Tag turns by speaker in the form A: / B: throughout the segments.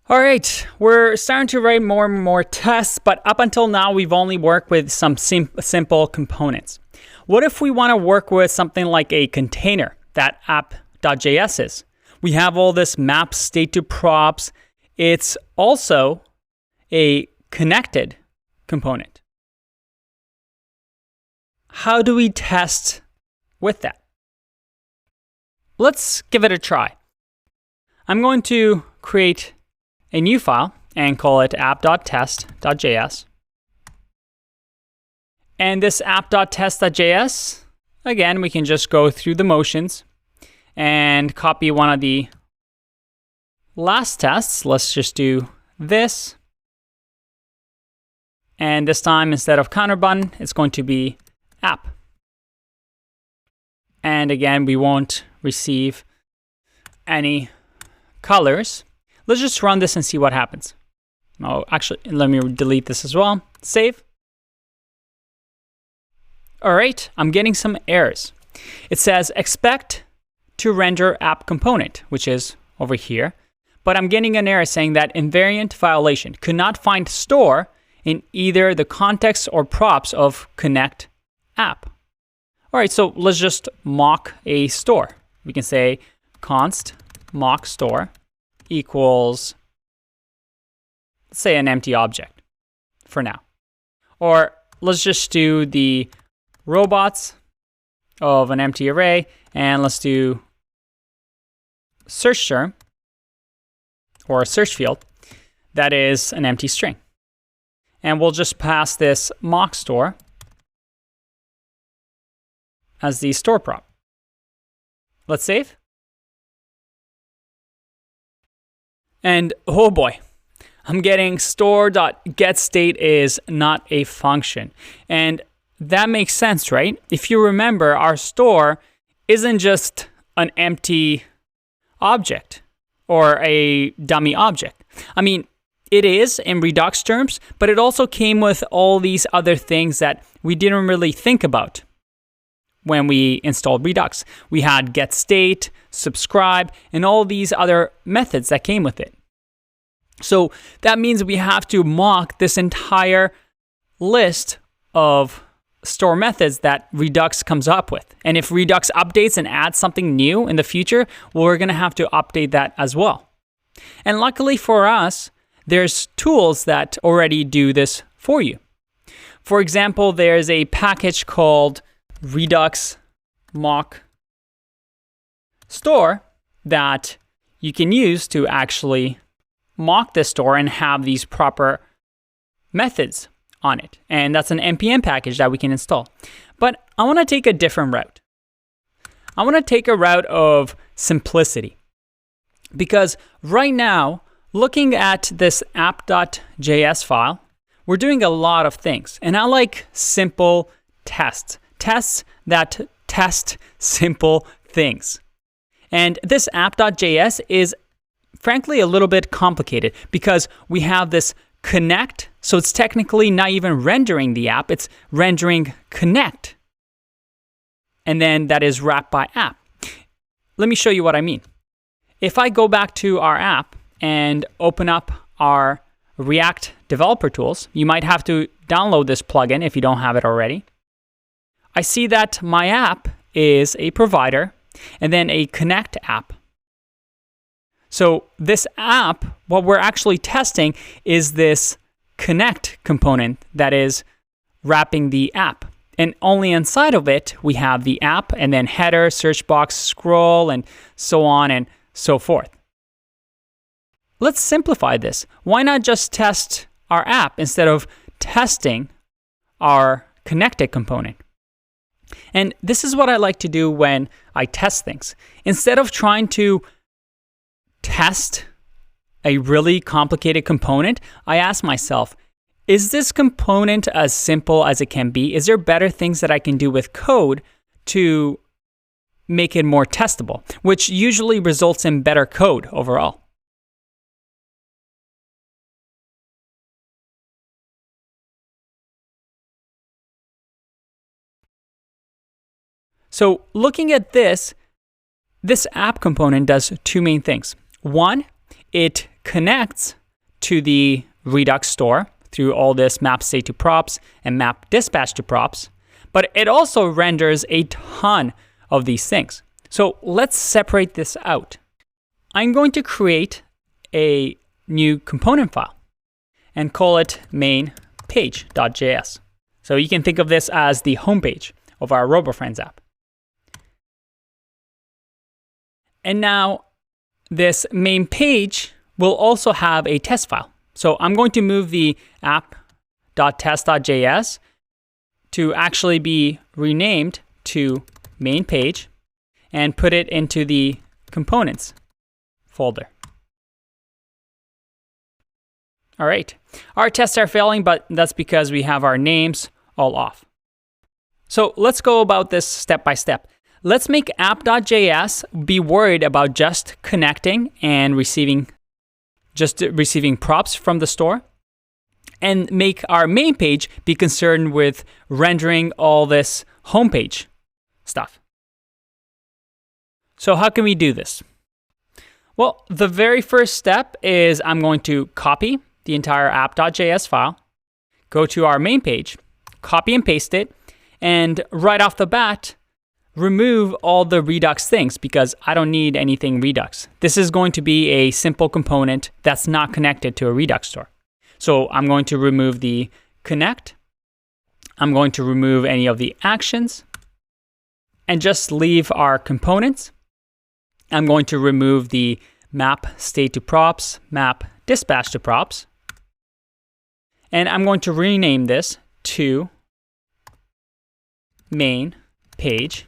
A: All right, we're starting to write more and more tests, but up until now, we've only worked with some simple components. What if we want to work with something like a container that app.js is? We have all this map state to props. It's also a connected component. How do we test with that? Let's give it a try. I'm going to create a new file and call it app.test.js. And this app.test.js, again, we can just go through the motions and copy one of the last tests. Let's just do this. And this time, instead of counter button, it's going to be app. And again, we won't receive any colors. Let's just run this and see what happens. Oh, actually, let me delete this as well. Save. All right, I'm getting some errors. It says expect to render app component, which is over here. But I'm getting an error saying that invariant violation could not find store in either the context or props of connect app. All right, so let's just mock a store. We can say const mock store equals, let's say, an empty object for now. Or let's just do the robots of an empty array, and let's do search term or a search field that is an empty string. And we'll just pass this mock store as the store prop. Let's save. And oh boy, I'm getting store.getState is not a function. And that makes sense, right? If you remember, our store isn't just an empty object or a dummy object. I mean, it is in Redux terms, but it also came with all these other things that we didn't really think about when we installed Redux. We had getState, subscribe, and all these other methods that came with it. So that means we have to mock this entire list of store methods that Redux comes up with. And if Redux updates and adds something new in the future, well, we're going to have to update that as well. And luckily for us, there's tools that already do this for you. For example, there's a package called Redux mock store that you can use to actually mock this store and have these proper methods on it. And that's an npm package that we can install. But I want to take a different route. I want to take a route of simplicity. Because right now, looking at this app.js file, we're doing a lot of things. And I like simple tests. Tests that test simple things. And this app.js is frankly a little bit complicated because we have this connect. So it's technically not even rendering the app, it's rendering connect. And then that is wrapped by app. Let me show you what I mean. If I go back to our app and open up our React developer tools, you might have to download this plugin if you don't have it already. I see that my app is a provider and then a connect app. So this app, what we're actually testing is this connect component that is wrapping the app. And only inside of it, we have the app and then header, search box, scroll, and so on and so forth. Let's simplify this. Why not just test our app instead of testing our connected component? And this is what I like to do when I test things. Instead of trying to test a really complicated component, I ask myself, is this component as simple as it can be? Is there better things that I can do with code to make it more testable, which usually results in better code overall? So looking at this app component does two main things. One, it connects to the Redux store through all this map state to props and map dispatch to props, but it also renders a ton of these things. So let's separate this out. I'm going to create a new component file and call it main.page.js. So you can think of this as the homepage of our RoboFriends app. And now this main page will also have a test file. So I'm going to move the app.test.js to actually be renamed to main page and put it into the components folder. All right, our tests are failing, but that's because we have our names all off. So let's go about this step by step. Let's make app.js be worried about just connecting and receiving props from the store, and make our main page be concerned with rendering all this homepage stuff. So how can we do this? Well, the very first step is I'm going to copy the entire app.js file, go to our main page, copy and paste it, and right off the bat, remove all the Redux things because I don't need anything Redux. This is going to be a simple component that's not connected to a Redux store. So I'm going to remove the connect. I'm going to remove any of the actions and just leave our components. I'm going to remove the map state to props, map dispatch to props. And I'm going to rename this to main page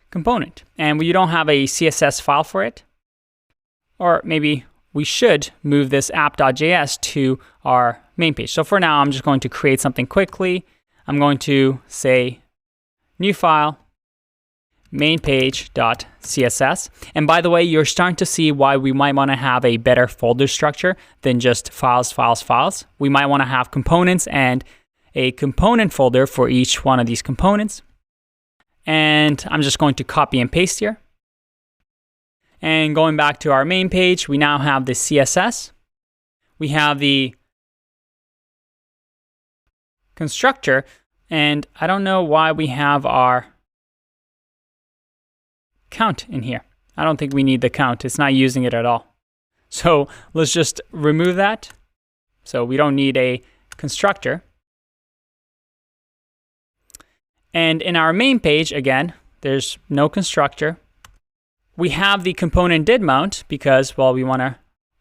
A: component. And we don't have a CSS file for it. Or maybe we should move this app.js to our main page. So for now, I'm just going to create something quickly. I'm going to say new file, mainpage.css. And by the way, you're starting to see why we might want to have a better folder structure than just files, files, files. We might want to have components and a component folder for each one of these components. And I'm just going to copy and paste here. And going back to our main page, we now have the CSS. We have the constructor, and I don't know why we have our count in here. I don't think we need the count. It's not using it at all. So let's just remove that. So we don't need a constructor. And in our main page, again, there's no constructor. We have the component did mount because, well, we want to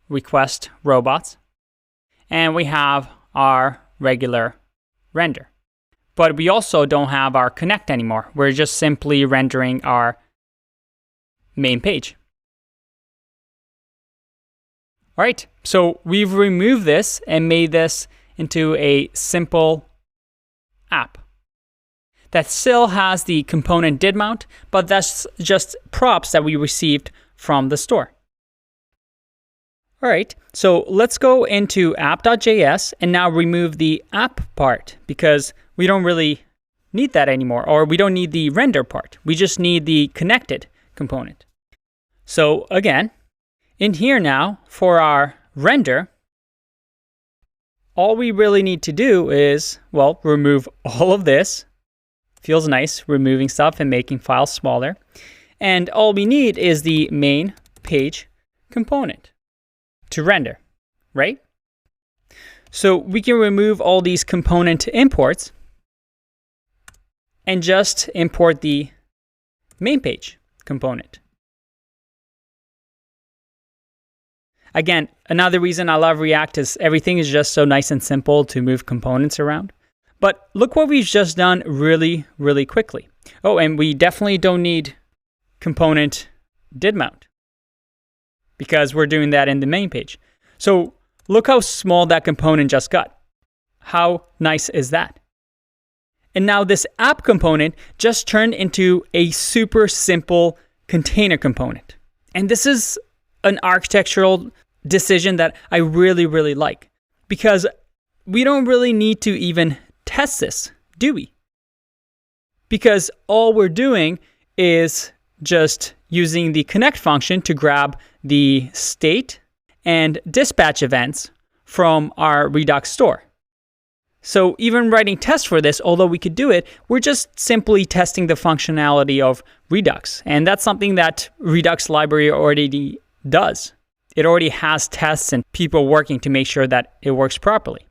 A: request robots. And we have our regular render. But we also don't have our connect anymore. We're just simply rendering our main page. All right, so we've removed this and made this into a simple app that still has the component did mount, but that's just props that we received from the store. All right, so let's go into app.js and now remove the app part because we don't really need that anymore, or we don't need the render part. We just need the connected component. So again, in here now for our render, all we really need to do is, well, remove all of this. Feels nice removing stuff and making files smaller. And all we need is the main page component to render, right? So we can remove all these component imports and just import the main page component. Again, another reason I love React is everything is just so nice and simple to move components around. But look what we've just done really, really quickly. Oh, and we definitely don't need component did mount because we're doing that in the main page. So look how small that component just got. How nice is that? And now this app component just turned into a super simple container component. And this is an architectural decision that I really, really like because we don't really need to even test this, do we? Because all we're doing is just using the connect function to grab the state and dispatch events from our Redux store. So even writing tests for this, although we could do it, we're just simply testing the functionality of Redux. And that's something that Redux library already does. It already has tests and people working to make sure that it works properly.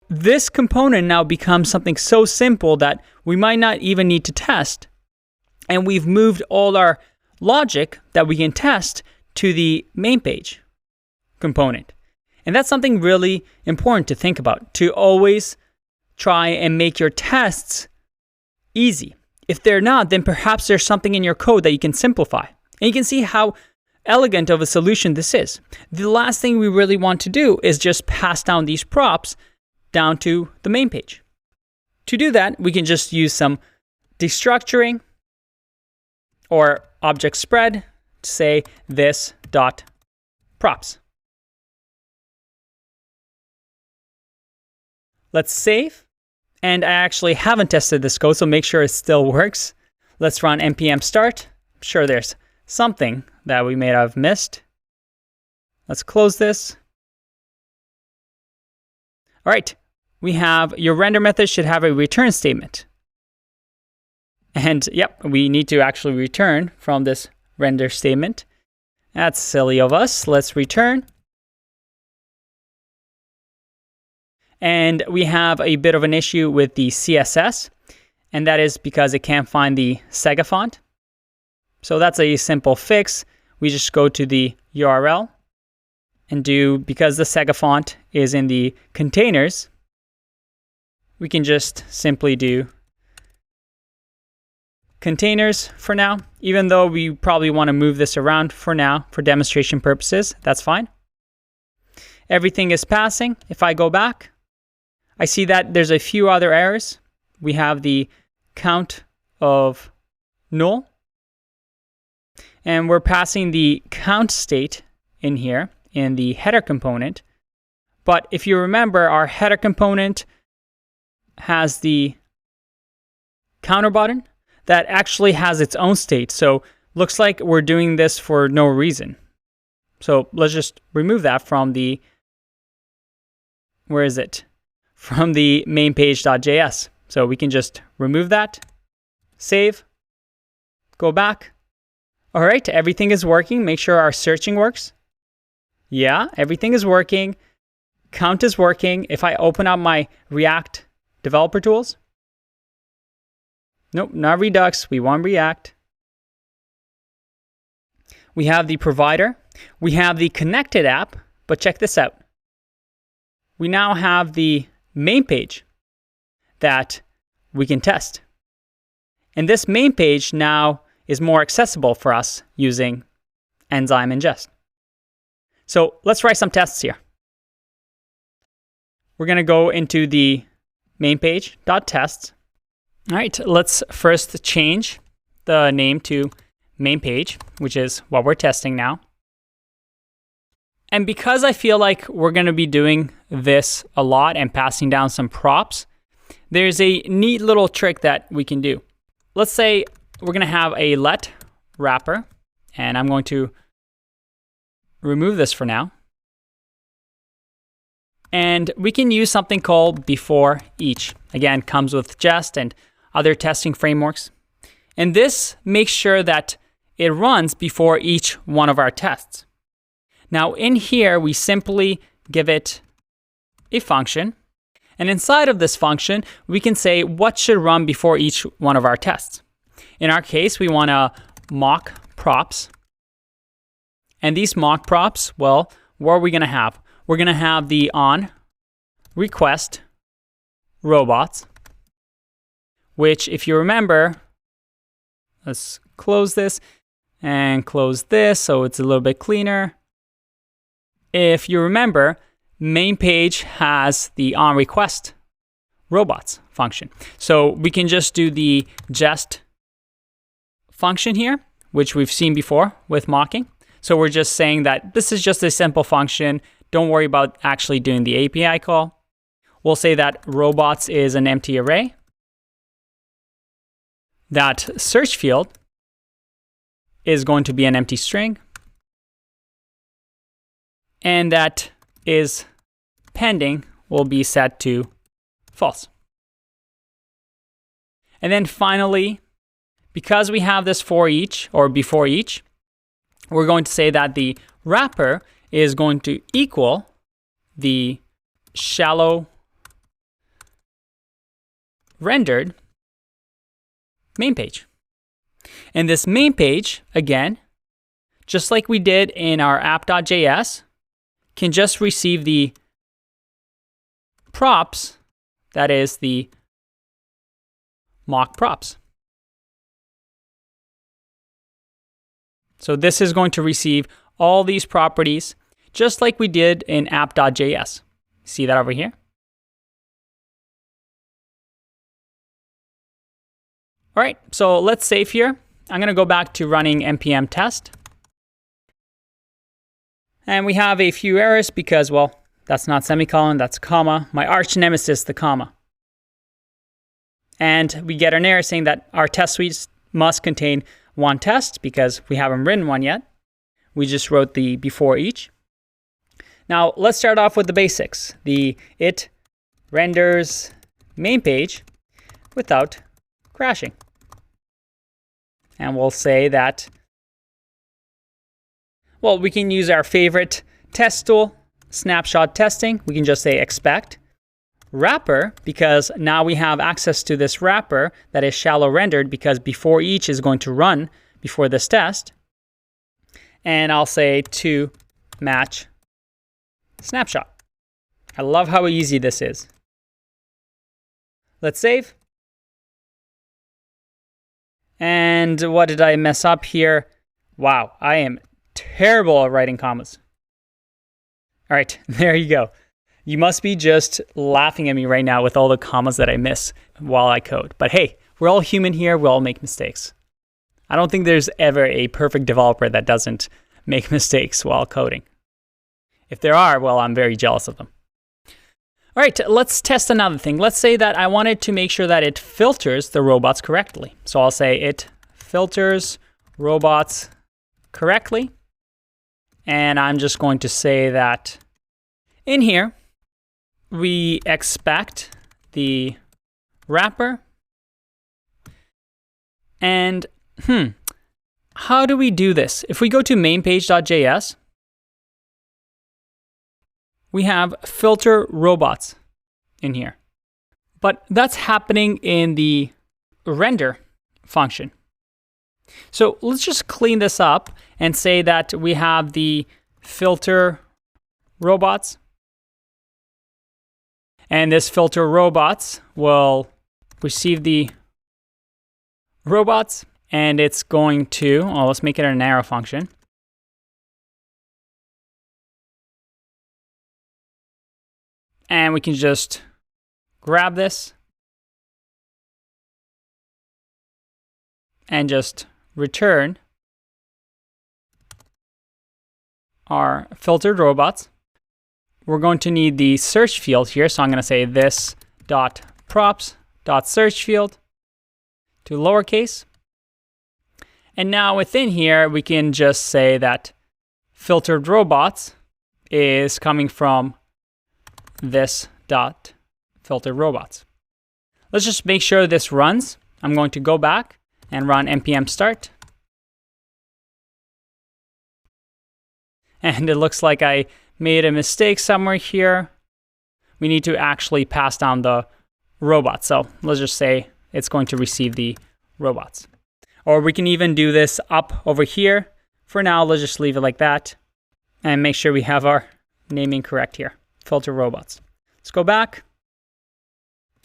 A: This component now becomes something so simple that we might not even need to test. And we've moved all our logic that we can test to the main page component. And that's something really important to think about, to always try and make your tests easy. If they're not, then perhaps there's something in your code that you can simplify. And you can see how elegant of a solution this is. The last thing we really want to do is just pass down these props down to the main page. To do that, we can just use some destructuring or object spread to say this dot props. Let's save. And I actually haven't tested this code, so make sure it still works. Let's run npm start. I'm sure there's something that we may have missed. Let's close this. All right, we have your render method should have a return statement. And yep, we need to actually return from this render statement. That's silly of us. Let's return. And we have a bit of an issue with the CSS, and that is because it can't find the Sega font. So that's a simple fix. We just go to the URL and do, because the Sega font is in the containers, we can just simply do containers for now, even though we probably want to move this around for now for demonstration purposes. That's fine. Everything is passing. If I go back, I see that there's a few other errors. We have the count of null, and we're passing the count state in here in the header component. But if you remember, our header component has the counter button that actually has its own state. So looks like we're doing this for no reason. So let's just remove that from the, where is it? From the main page.js. So we can just remove that, save, go back. All right, everything is working. Make sure our searching works. Yeah, everything is working. Count is working. If I open up my React developer tools, nope, not Redux, we want React. We have the provider. We have the connected app, but check this out. We now have the main page that we can test. And this main page now is more accessible for us using Enzyme Ingest. So let's write some tests here. We're going to go into the main page.tests. All right, let's first change the name to main page, which is what we're testing now. And because I feel like we're going to be doing this a lot and passing down some props, there's a neat little trick that we can do. Let's say we're going to have a let wrapper, and I'm going to remove this for now. And we can use something called before each. Again, comes with Jest and other testing frameworks. And this makes sure that it runs before each one of our tests. Now in here, we simply give it a function. And inside of this function, we can say what should run before each one of our tests. In our case, we want to mock props. And these mock props, well, what are we going to have? We're going to have the on request robots, which if you remember, let's close this and close this so it's a little bit cleaner. If you remember, main page has the on request robots function. So we can just do the jest function here, which we've seen before with mocking. So we're just saying that this is just a simple function. Don't worry about actually doing the API call. We'll say that robots is an empty array. That search field is going to be an empty string. and that is pending will be set to false. And then finally, because we have this for each or before each, we're going to say that the wrapper is going to equal the shallow rendered main page. And this main page, again, just like we did in our app.js, can just receive the props, that is the mock props. So this is going to receive all these properties just like we did in app.js. See that over here? All right, so let's save here. I'm going to go back to running npm test. And we have a few errors because, well, that's not semicolon, that's comma. My arch nemesis, the comma. And we get an error saying that our test suites must contain one test because we haven't written one yet. We just wrote the before each. Now, let's start off with the basics. It renders main page without crashing. And we'll say that, well, we can use our favorite test tool, snapshot testing. We can just say expect wrapper, because now we have access to this wrapper that is shallow rendered because before each is going to run before this test. And I'll say to match snapshot. I love how easy this is. Let's save. And what did I mess up here? Wow, I am terrible at writing commas. All right, there you go. You must be just laughing at me right now with all the commas that I miss while I code. But hey, we're all human here. We all make mistakes. I don't think there's ever a perfect developer that doesn't make mistakes while coding. If there are, well, I'm very jealous of them. All right, let's test another thing. Let's say that I wanted to make sure that it filters the robots correctly. So I'll say it filters robots correctly. And I'm just going to say that in here, we expect the wrapper. And how do we do this? If we go to mainpage.js, we have filter robots in here. But that's happening in the render function. So let's just clean this up and say that we have the filter robots. And this filter robots will receive the robots, and it's going to, let's make it an arrow function. And we can just grab this and just return our filtered robots. We're going to need the search field here. So I'm going to say this dot props dot search field to lowercase. And now within here, we can just say that filtered robots is coming from this dot filtered robots. Let's just make sure this runs. I'm going to go back and run npm start. And it looks like I made a mistake somewhere here. We need to actually pass down the robots. So let's just say it's going to receive the robots. Or we can even do this up over here. For now, let's just leave it like that and make sure we have our naming correct here. Filter robots. Let's go back.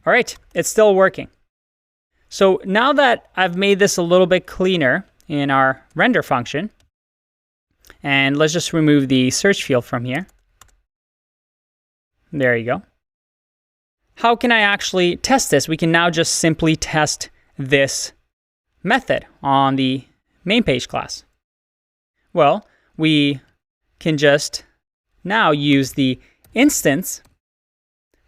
A: All right, it's still working. So now that I've made this a little bit cleaner in our render function, and let's just remove the search field from here. There you go. How can I actually test this? We can now just simply test this method on the main page class. Well, we can just now use the instance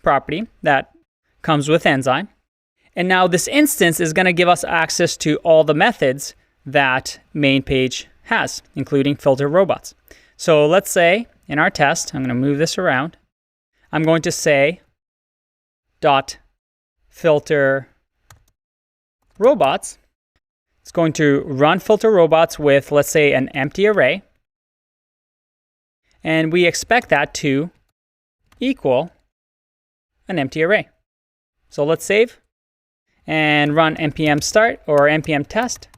A: property that comes with Enzyme. And now this instance is going to give us access to all the methods that main page has, including filter robots. So let's say in our test, I'm going to move this around. I'm going to say dot filter robots. It's going to run filter robots with, let's say, an empty array. And we expect that to equal an empty array. So let's save and run npm start or npm test.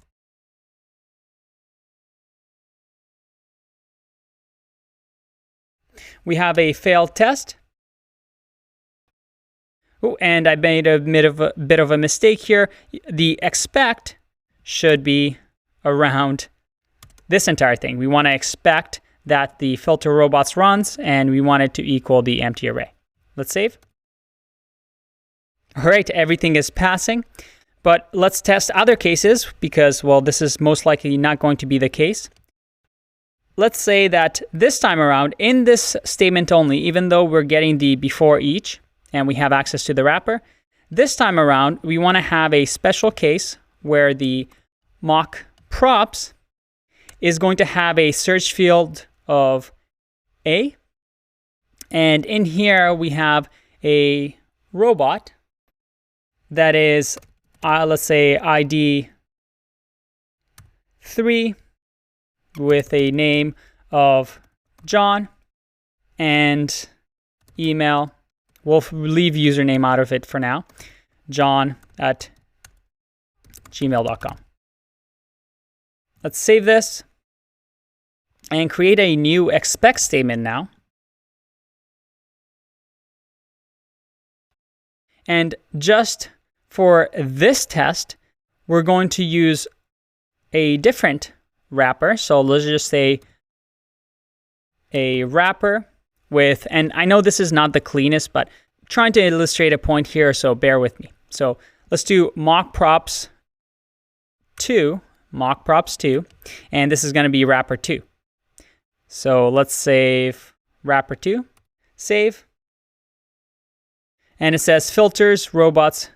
A: We have a failed test. Oh, and I made a bit of a mistake here. The expect should be around this entire thing. We want to expect that the filter robots runs, and we want it to equal the empty array. Let's save. All right, everything is passing, but let's test other cases because, well, this is most likely not going to be the case. Let's say that this time around, in this statement only, even though we're getting the before each, and we have access to the wrapper, this time around, we want to have a special case where the mock props is going to have a search field of A. And in here, we have a robot that is, let's say, ID 3 with a name of John and email. We'll leave username out of it for now. john@gmail.com. Let's save this and create a new expect statement now. And just for this test, we're going to use a different wrapper. So let's just say a wrapper with, and I know this is not the cleanest, but I'm trying to illustrate a point here, so bear with me. So let's do mock props 2, and this is going to be wrapper 2. So let's save wrapper 2, save. And it says filters robots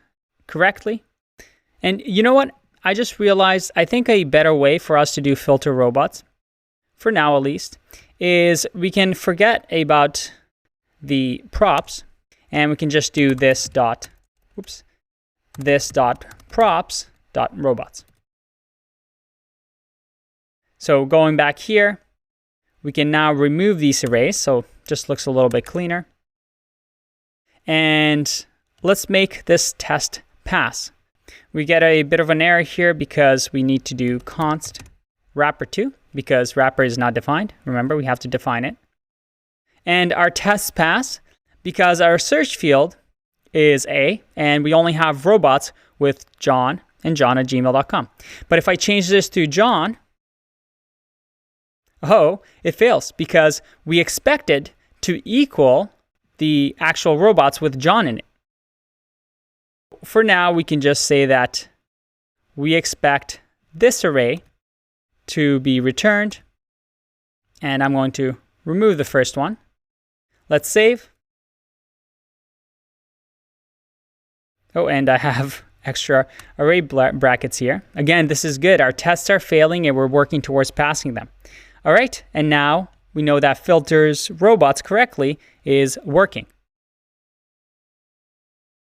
A: correctly. And you know what? I just realized I think a better way for us to do filter robots, for now at least, is we can forget about the props and we can just do this dot props dot robots. So going back here, we can now remove these arrays, so just looks a little bit cleaner. And let's make this test pass. We get a bit of an error here because we need to do const wrapper2 because wrapper is not defined. Remember, we have to define it. And our tests pass because our search field is A, and we only have robots with John and john@gmail.com. But if I change this to John, oh, it fails because we expected to equal the actual robots with John in it. For now, we can just say that we expect this array to be returned, and I'm going to remove the first one. Let's save. Oh, and I have extra array brackets here. Again, this is good. Our tests are failing and we're working towards passing them. All right, and now we know that filters robots correctly is working.